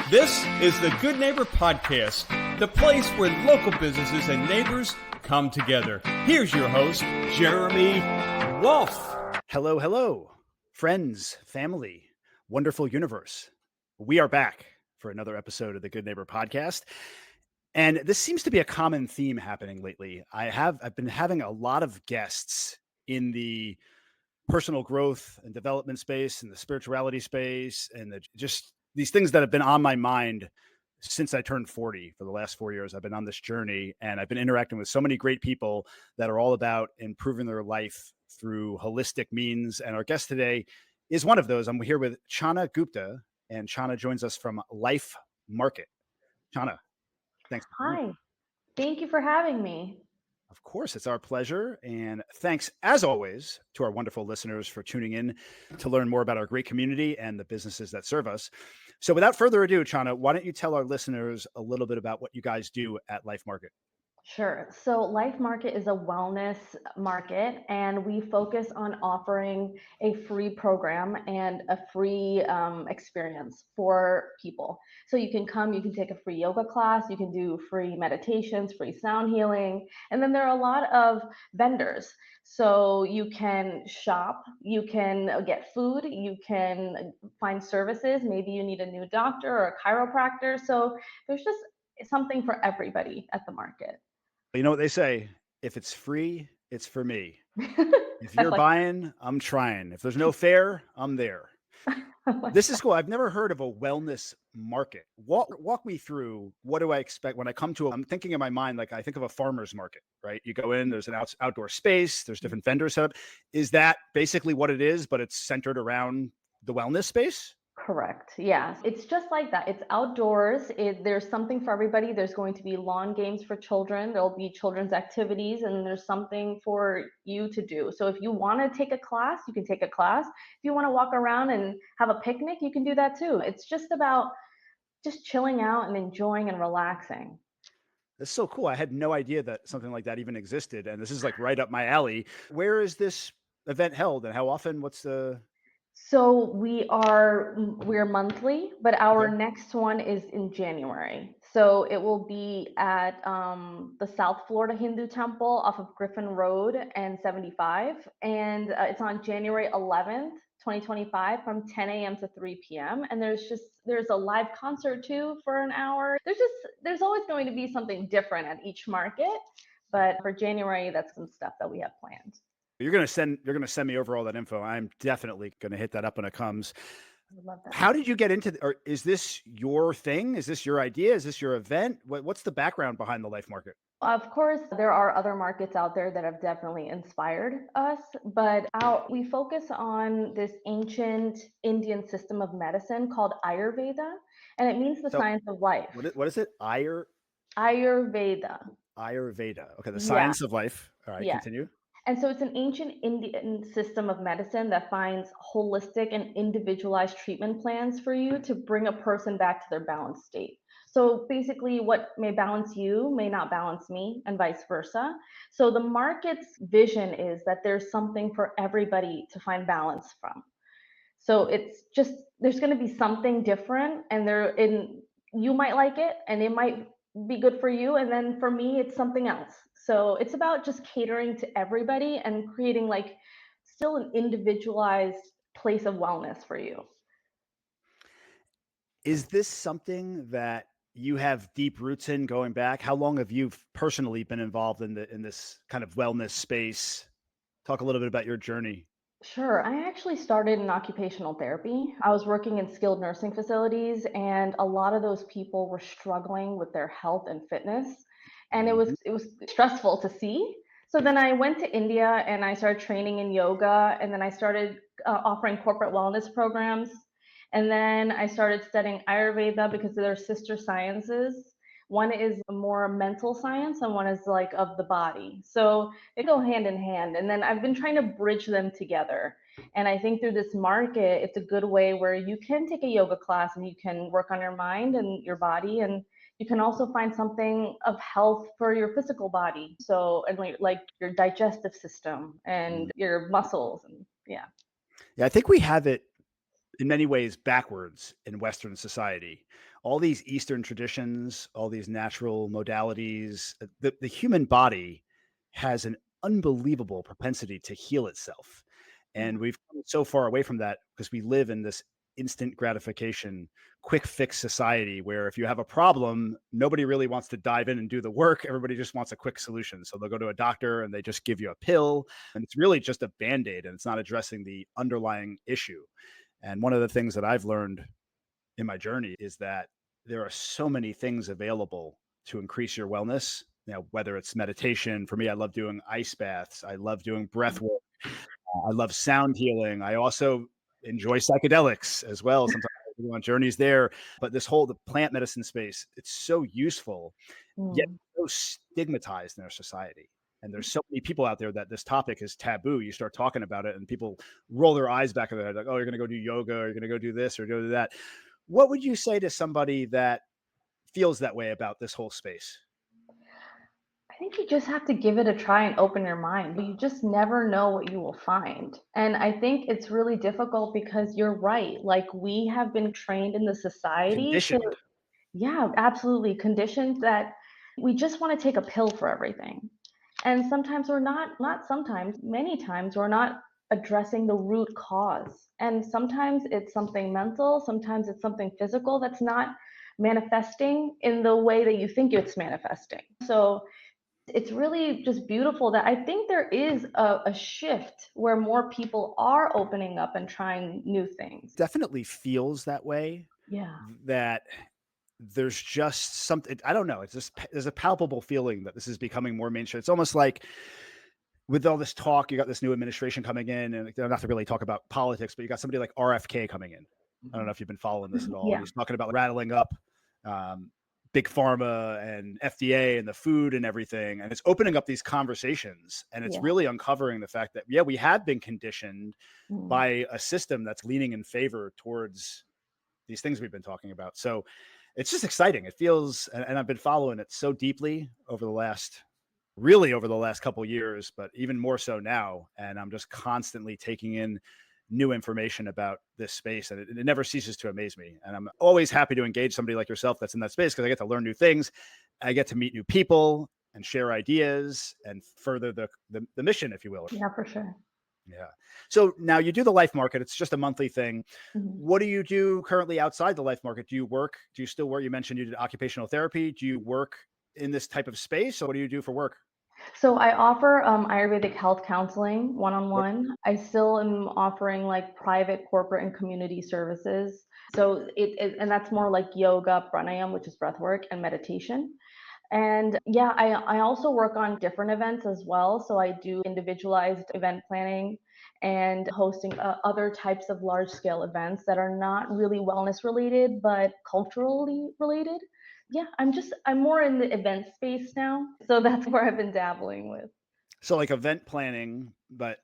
This is the Good Neighbor Podcast, the place where local businesses and neighbors come together. Here's your host, Jeremy Wolf. Hello, friends, family, wonderful universe. We are back for another episode of the Good Neighbor Podcast. And this seems to be a common theme happening lately. I've been having a lot of guests in the personal growth and development space and the spirituality space and just these things that have been on my mind since I turned 40. For the last 4 years, I've been on this journey and I've been interacting with so many great people that are all about improving their life through holistic means. And our guest today is one of those. I'm here with Chahna Gupta, and Chahna joins us from Life Market. Chahna, thanks. Hi, thank you for having me. Of course, it's our pleasure. And thanks, as always, to our wonderful listeners for tuning in to learn more about our great community and the businesses that serve us. So without further ado, Chahna, why don't you tell our listeners a little bit about what you guys do at Life Market? Sure. So Life Market is a wellness market, and we focus on offering a free program and a free experience for people. So you can come, you can take a free yoga class, you can do free meditations, free sound healing, and then there are a lot of vendors. So you can shop, you can get food, you can find services. Maybe you need a new doctor or a chiropractor. So there's just something for everybody at the market. You know what they say, if it's free, it's for me. If you're buying, I'm trying. If there's no fair, I'm there. This is cool. I've never heard of a wellness market. Walk me through, what do I expect when I come to I'm thinking in my mind, like I think of a farmer's market, right? You go in, there's an outdoor space, there's different vendors set up. Is that basically what it is, but it's centered around the wellness space? Correct. Yes. It's just like that. It's outdoors. There's something for everybody. There's going to be lawn games for children. There'll be children's activities, and there's something for you to do. So if you want to take a class, you can take a class. If you want to walk around and have a picnic, you can do that too. It's just about just chilling out and enjoying and relaxing. That's so cool. I had no idea that something like that even existed. And this is like right up my alley. Where is this event held and how often? What's the So we're monthly, but our Okay. next one is in January. So it will be at the South Florida Hindu Temple off of Griffin Road and 75, and it's on January 11th, 2025, from 10 a.m. to 3 p.m. And there's a live concert too for an hour. There's always going to be something different at each market, but for January, that's some stuff that we have planned. You're gonna send me over all that info. I'm definitely gonna hit that up when it comes. I would love that. How did you get into or is this your thing? Is this your idea? Is this your event? What's the background behind the Life Market? Of course, there are other markets out there that have definitely inspired us, but we focus on this ancient Indian system of medicine called Ayurveda, and it means the So science of life. what is it? Ayurveda. Ayurveda. Okay, the Yeah, science of life. All right, yeah. continue. And so it's an ancient Indian system of medicine that finds holistic and individualized treatment plans for you to bring a person back to their balanced state. So basically, what may balance you may not balance me, and vice versa. So the market's vision is that there's something for everybody to find balance from. So it's just there's going to be something different, and you might like it, and it might be good for you, and then for me, it's something else. So it's about just catering to everybody and creating like still an individualized place of wellness for you. Is this something that you have deep roots in going back? How long have you personally been involved in this kind of wellness space? Talk a little bit about your journey. Sure. I actually started in occupational therapy. I was working in skilled nursing facilities, and a lot of those people were struggling with their health and fitness, and it was Mhm. it was stressful to see. So then I went to India and I started training in yoga, and then I started offering corporate wellness programs, and then I started studying Ayurveda because they're sister sciences. One is more mental science and one is like of the body. So they go hand in hand. And then I've been trying to bridge them together. And I think through this market, it's a good way where you can take a yoga class and you can work on your mind and your body. And you can also find something of health for your physical body. So, and like your digestive system Mm. and your muscles. And yeah. Yeah, I think we have it in many ways backwards in Western society. All these Eastern traditions, all these natural modalities, the human body has an unbelievable propensity to heal itself. Yeah. And we've come so far away from that because we live in this instant gratification, quick fix society where if you have a problem, nobody really wants to dive in and do the work. Everybody just wants a quick solution. So they'll go to a doctor and they just give you a pill. And it's really just a band aid and it's not addressing the underlying issue. And one of the things that I've learned in my journey is that there are so many things available to increase your wellness. Whether it's meditation, for me, I love doing ice baths. I love doing breath work. I love sound healing. I also enjoy psychedelics as well. Sometimes I go on journeys there. But the plant medicine space, it's so useful, yet Mm. so stigmatized in our society. And there's so many people out there that this topic is taboo. You start talking about it and people roll their eyes back at their head like, oh, you're going to go do yoga or you're going to go do this or go do that. What would you say to somebody that feels that way about this whole space? I think you just have to give it a try and open your mind. You just never know what you will find. And I think it's really difficult because you're right. Like we have been trained in the society to, Conditioned. yeah, absolutely conditioned that we just want to take a pill for everything. And sometimes we're not sometimes, many times we're not addressing the root cause. And sometimes it's something mental, sometimes it's something physical that's not manifesting in the way that you think it's manifesting. So it's really just beautiful that I think there is a shift where more people are opening up and trying new things. Definitely feels that way, Yeah. that there's just something, I don't know. It's just, there's a palpable feeling that this is becoming more mainstream. It's almost like with all this talk, you got this new administration coming in, and not to really talk about politics, but you got somebody like RFK coming in. I don't know if you've been following this at all. And Yeah. he's talking about rattling up um, big pharma and FDA and the food and everything. And it's opening up these conversations. And it's Yeah. really uncovering the fact that, yeah, we have been conditioned Mm. by a system that's leaning in favor towards these things we've been talking about. So it's just exciting. It feels, and I've been following it so deeply over the last couple of years, but even more so now. And I'm just constantly taking in new information about this space, and it never ceases to amaze me. And I'm always happy to engage somebody like yourself that's in that space because I get to learn new things. I get to meet new people and share ideas and further the mission, if you will. Yeah, for sure. Yeah. So now you do the life market. It's just a monthly thing. Mhm. What do you do currently outside the life market? Do you work? Do you still work? You mentioned you did occupational therapy. Do you work in this type of space? Or what do you do for work? So I offer Ayurvedic health counseling Yep. one-on-one. I still am offering like private, corporate, and community services. So and that's more like yoga, pranayam, which is breath work, and meditation. And yeah, I also work on different events as well. So I do individualized event planning and hosting other types of large scale events that are not really wellness related, but culturally related. Yeah, I'm more in the event space now. So that's where I've been dabbling with. So like event planning, but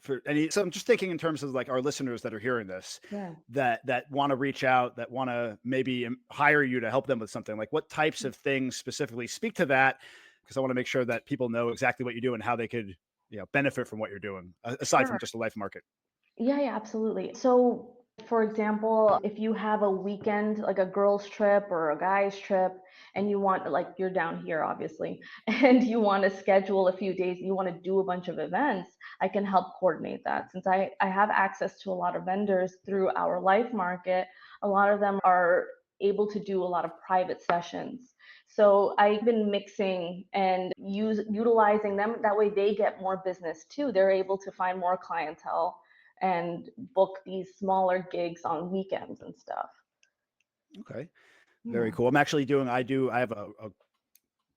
for any, so I'm just thinking in terms of like our listeners that are hearing this, Yeah. that want to reach out, that want to maybe hire you to help them with something. Like what types of things specifically speak to that? Because I want to make sure that people know exactly what you do and how they could, benefit from what you're doing, aside from Sure. just the life market. Yeah, yeah, absolutely. So, for example, if you have a weekend, like a girls' trip or a guys' trip, and you want, like, you're down here, obviously, and you want to schedule a few days, you want to do a bunch of events, I can help coordinate that. Since I have access to a lot of vendors through our life market, a lot of them are able to do a lot of private sessions. So I've been mixing and utilizing them. That way they get more business too. They're able to find more clientele and book these smaller gigs on weekends and stuff. Okay. Very Yeah. cool. I have a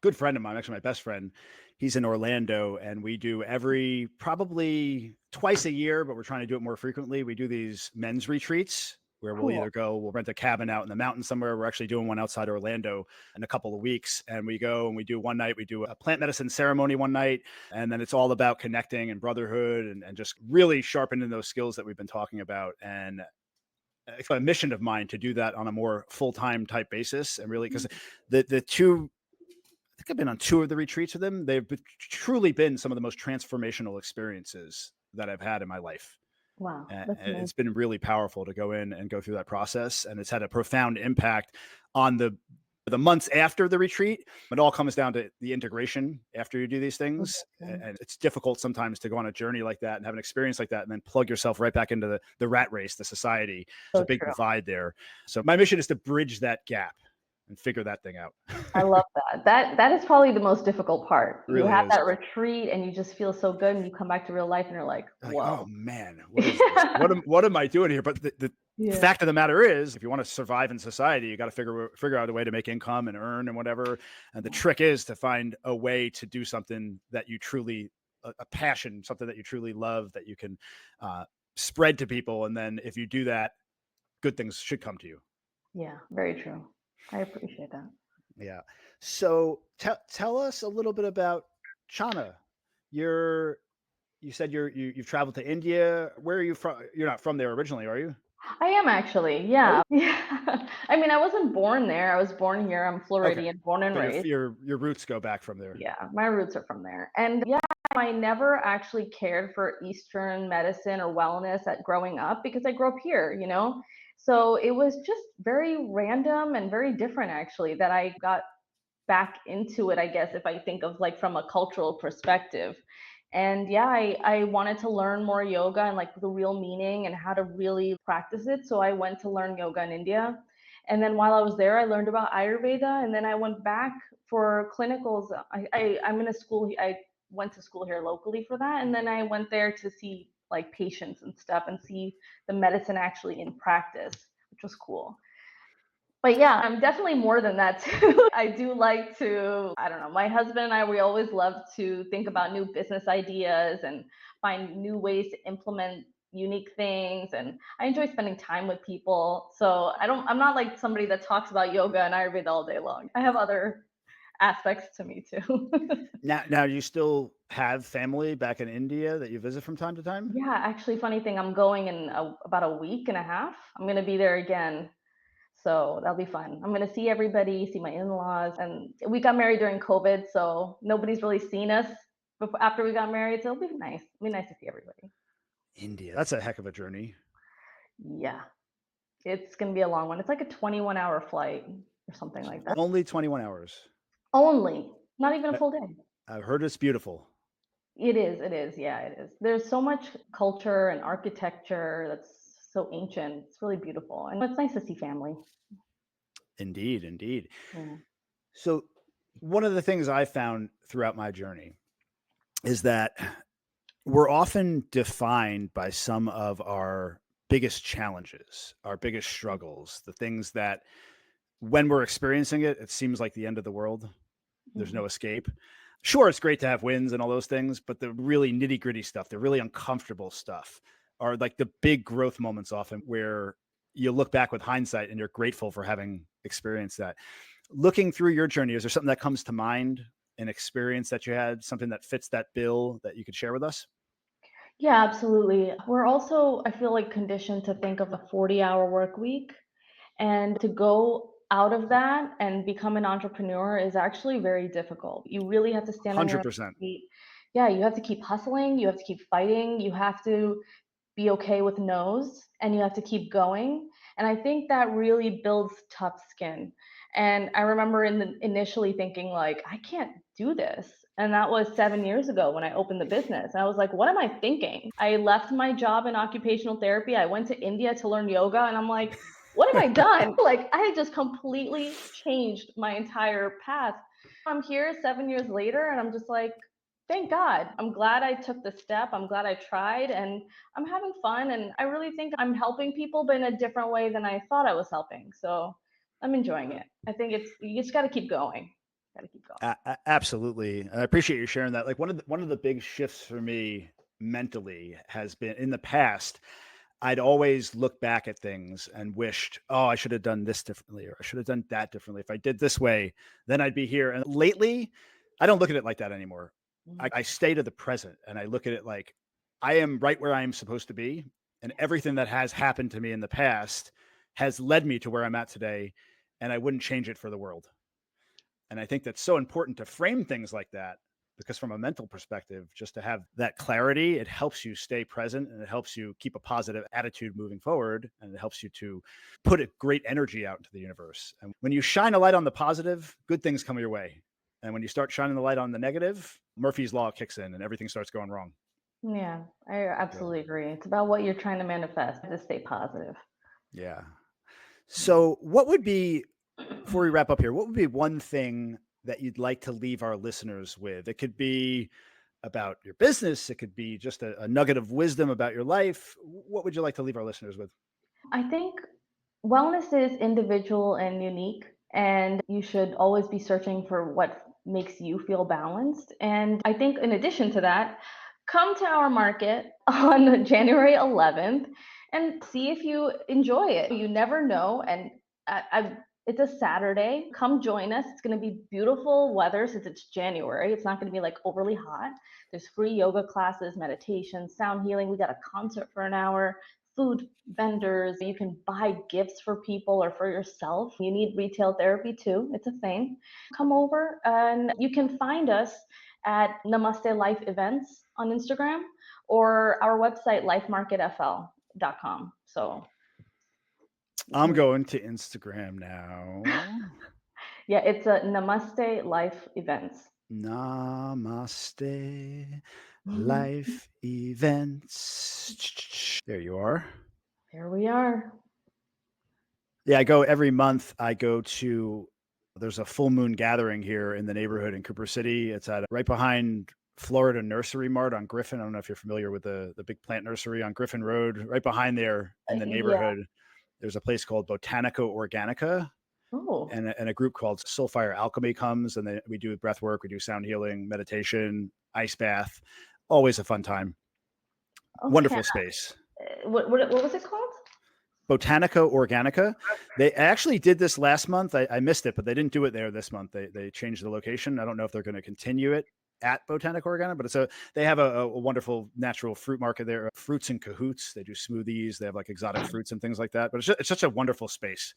good friend of mine, actually my best friend. He's in Orlando, and we do every probably twice a year, but we're trying to do it more frequently. We do these men's retreats where Cool. we'll rent a cabin out in the mountains somewhere. We're actually doing one outside Orlando in a couple of weeks. And we go and we do one night, we do a plant medicine ceremony one night. And then it's all about connecting and brotherhood and just really sharpening those skills that we've been talking about. And it's a mission of mine to do that on a more full-time type basis. And really, because the two, I think I've been on two of the retreats with them. Truly been some of the most transformational experiences that I've had in my life. Wow, And that's amazing. it's been really powerful to go in and go through that process. And it's had a profound impact on the months after the retreat. It all comes down to the integration after you do these things. Exactly. And it's difficult sometimes to go on a journey like that and have an experience like that and then plug yourself right back into the rat race, the society. There's So a big true. divide there. So my mission is to bridge that gap and figure that thing out. I love that. That is probably the most difficult part. You Really have is. that retreat and you just feel so good and you come back to real life and you're like, Like, oh whoa. man, what is this? What am I doing here? But the Yeah. fact of the matter is, if you want to survive in society, you got to figure out a way to make income and earn and whatever. And the trick is to find a way to do something that you truly a passion, something that you truly love, that you can spread to people. And then if you do that, good things should come to you. Yeah, very true. I appreciate that. Yeah. So tell us a little bit about Chahna. You said you've traveled to India. Where are you from? You're not from there originally, are you? I am actually, Are you? yeah. Yeah. I mean, I wasn't born there. I was born here. I'm Okay. Floridian, born and So raised. your roots go back from there. Yeah, my roots are from there. And yeah, I never actually cared for Eastern medicine or wellness at growing up because I grew up here. So it was just very random and very different actually that I got back into it, I guess, if I think of like from a cultural perspective. And yeah, I wanted to learn more yoga and like the real meaning and how to really practice it. So I went to learn yoga in India. And then while I was there, I learned about Ayurveda. And then I went back for clinicals. I'm in a school, I went to school here locally for that. And then I went there to see like patients and stuff and see the medicine actually in practice, which was cool. But yeah, I'm definitely more than that too. I do like to, I don't know, my husband and I, we always love to think about new business ideas and find new ways to implement unique things. And I enjoy spending time with people. So I'm not like somebody that talks about yoga and Ayurveda all day long. I have other aspects to me too. Now you still have family back in India that you visit from time to time? Yeah, actually, funny thing, I'm going in about a week and a half. I'm going to be there again. So that'll be fun. I'm gonna see everybody, see my in-laws, and we got married during COVID, so nobody's really seen us before, after we got married. So it'll be nice. It'll be nice to see everybody. India, that's a heck of a journey. Yeah, it's gonna be a long one. It's like a 21-hour flight or something like that. Only 21 hours. Only, not even a I- full day. I've heard it's beautiful. It is. It is. Yeah, it is. There's so much culture and architecture that's so ancient. It's really beautiful, and it's nice to see family. Indeed, indeed. Yeah. So one of the things I found throughout my journey is that we're often defined by some of our biggest challenges, our biggest struggles, the things that when we're experiencing it, it seems like the end of the world. There's no escape. Sure, it's great to have wins and all those things, but the really nitty gritty stuff, the really uncomfortable stuff are like the big growth moments often where you look back with hindsight and you're grateful for having experienced that. Looking through your journey, is there something that comes to mind, an experience that you had, something that fits that bill that you could share with us? Yeah, absolutely. We're also, I feel like, conditioned to think of a 40-hour work week. And to go out of that and become an entrepreneur is actually very difficult. You really have to stand on your own 100%. feet. Yeah, you have to keep hustling, you have to keep fighting, you have to be okay with no's, and you have to keep going. And I think that really builds tough skin. And I remember initially thinking like, I can't do this. And that was 7 years ago when I opened the business. And I was like, what am I thinking? I left my job in occupational therapy. I went to India to learn yoga. And I'm like, what have I done? Like, I had just completely changed my entire path. I'm here 7 years later, and I'm just like, thank God. I'm glad I took the step. I'm glad I tried, and I'm having fun. And I really think I'm helping people, but in a different way than I thought I was helping. So I'm enjoying it. I think you just got to keep going. Got to keep going. Absolutely. And I appreciate you sharing that. Like one of the big shifts for me mentally has been in the past. I'd always look back at things and wished, oh, I should have done this differently, or I should have done that differently. If I did this way, then I'd be here. And lately, I don't look at it like that anymore. I stay to the present and I look at it like I am right where I am supposed to be. And everything that has happened to me in the past has led me to where I'm at today. And I wouldn't change it for the world. And I think that's so important to frame things like that because from a mental perspective, just to have that clarity, it helps you stay present and it helps you keep a positive attitude moving forward. And it helps you to put a great energy out into the universe. And when you shine a light on the positive, good things come your way. And when you start shining the light on the negative, Murphy's Law kicks in and everything starts going wrong. Yeah, I absolutely agree. It's about what you're trying to manifest, to stay positive. Yeah. So what would be, before we wrap up here, what would be one thing that you'd like to leave our listeners with? It could be about your business. It could be just a nugget of wisdom about your life. What would you like to leave our listeners with? I think wellness is individual and unique, and you should always be searching for what makes you feel balanced. And I think in addition to that, come to our market on January 11th and see if you enjoy it. You never know. And it's a Saturday. Come join us. It's going to be beautiful weather since it's January. It's not going to be like overly hot. There's free yoga classes, meditation, sound healing. We got a concert for an hour, food vendors. You can buy gifts for people or for yourself. You need retail therapy too. It's a thing. Come over and you can find us at Namaste Life Events on Instagram or our website, lifemarketfl.com. So I'm going to Instagram now. Yeah, it's a Namaste Life Events. Namaste Life Events. There you are. There we are. Yeah, I go every month. There's a full moon gathering here in the neighborhood in Cooper City. It's right behind Florida Nursery Mart on Griffin. I don't know if you're familiar with the big plant nursery on Griffin Road. Right behind there in the neighborhood, there's a place called Botanica Organica. Oh. And a group called Soulfire Alchemy comes, and we do breath work, we do sound healing, meditation, ice bath. Always a fun time. Okay. Wonderful space. What was it called? Botanica Organica. They actually did this last month. I missed it, but they didn't do it there this month. They changed the location. I don't know if they're going to continue it at Botanica Organica, but they have a wonderful natural fruit market there. Fruits in cahoots. They do smoothies. They have like exotic fruits and things like that. But it's such a wonderful space.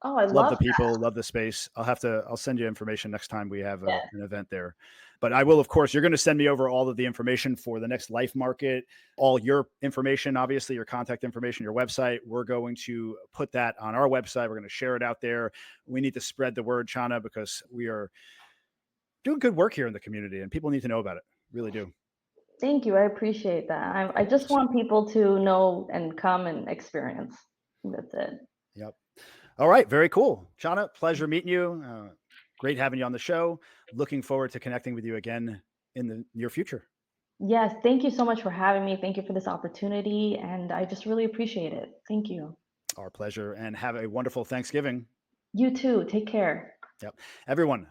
Oh, I love the people, love the space. I'll send you information next time we have an event there. But I will, of course, you're going to send me over all of the information for the next Life Market, all your information, obviously your contact information, your website. We're going to put that on our website. We're going to share it out there. We need to spread the word, Chahna, because we are doing good work here in the community and people need to know about it. Really do. Thank you. I appreciate that. I just want people to know and come and experience. That's it. Yep. All right. Very cool. Chahna, pleasure meeting you. Great having you on the show. Looking forward to connecting with you again in the near future. Yes. Thank you so much for having me. Thank you for this opportunity. And I just really appreciate it. Thank you. Our pleasure. And have a wonderful Thanksgiving. You too. Take care. Yep. Everyone,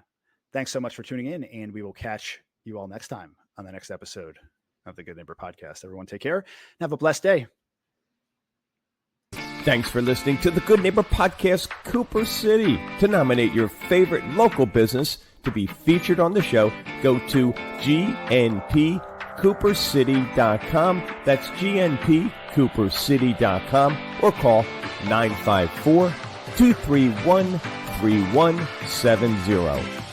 thanks so much for tuning in. And we will catch you all next time on the next episode of the Good Neighbor Podcast. Everyone take care and have a blessed day. Thanks for listening to the Good Neighbor Podcast, Cooper City. To nominate your favorite local business to be featured on the show, go to gnpcoopercity.com. That's gnpcoopercity.com or call 954-231-3170.